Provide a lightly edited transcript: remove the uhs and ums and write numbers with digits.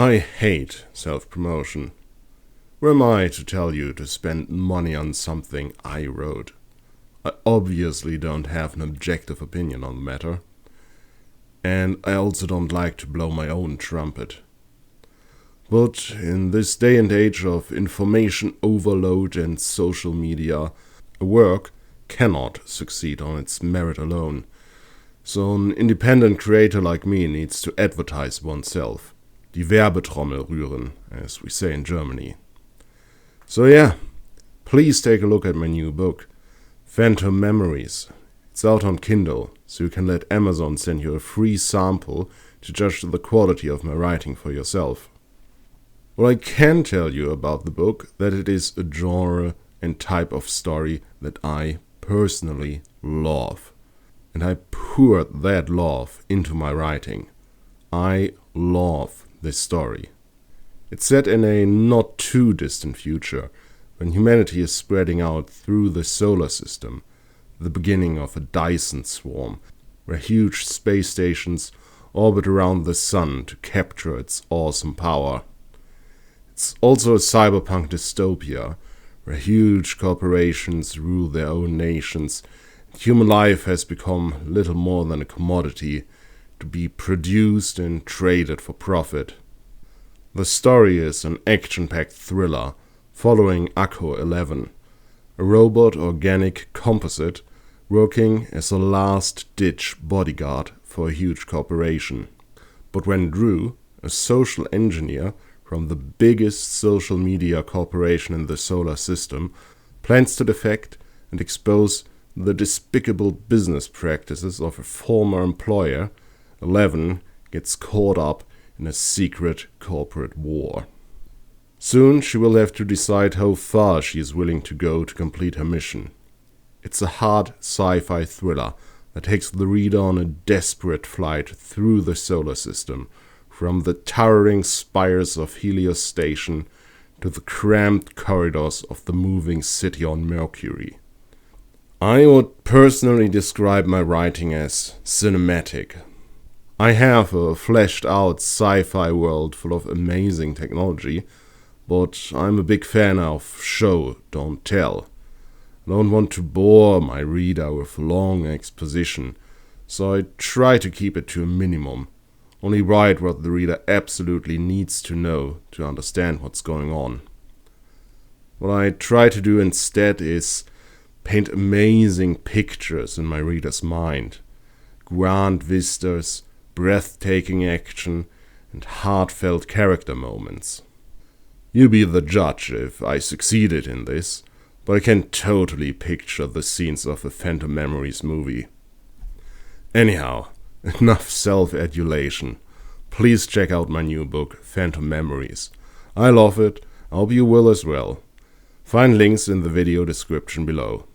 I hate self-promotion. Who am I to tell you to spend money on something I wrote? I obviously don't have an objective opinion on the matter. And I also don't like to blow my own trumpet. But in this day and age of information overload and social media, a work cannot succeed on its merit alone. So an independent creator like me needs to advertise oneself. Die Werbetrommel rühren, as we say in Germany. So yeah, please take a look at my new book, Phantom Memories. It's out on Kindle, so you can let Amazon send you a free sample to judge the quality of my writing for yourself. What I can tell you about the book, that it is a genre and type of story that I personally love. And I poured that love into my writing. I love this story. It's set in a not too distant future, when humanity is spreading out through the solar system, the beginning of a Dyson swarm, where huge space stations orbit around the sun to capture its awesome power. It's also a cyberpunk dystopia, where huge corporations rule their own nations, and human life has become little more than a commodity to be produced and traded for profit. The story is an action-packed thriller following Akko 11, a robot organic composite working as a last-ditch bodyguard for a huge corporation. But when Drew, a social engineer from the biggest social media corporation in the solar system, plans to defect and expose the despicable business practices of a former employer, 11 gets caught up in a secret corporate war. Soon she will have to decide how far she is willing to go to complete her mission. It's a hard sci-fi thriller that takes the reader on a desperate flight through the solar system, from the towering spires of Helios Station to the cramped corridors of the moving city on Mercury. I would personally describe my writing as cinematic. I have a fleshed-out sci-fi world full of amazing technology, but I'm a big fan of show, don't tell. I don't want to bore my reader with long exposition, so I try to keep it to a minimum. Only write what the reader absolutely needs to know to understand what's going on. What I try to do instead is paint amazing pictures in my reader's mind. Grand vistas, breathtaking action, and heartfelt character moments. You be the judge if I succeeded in this, but I can totally picture the scenes of a Phantom Memories movie. Anyhow, enough self-adulation. Please check out my new book, Phantom Memories. I love it, I hope you will as well. Find links in the video description below.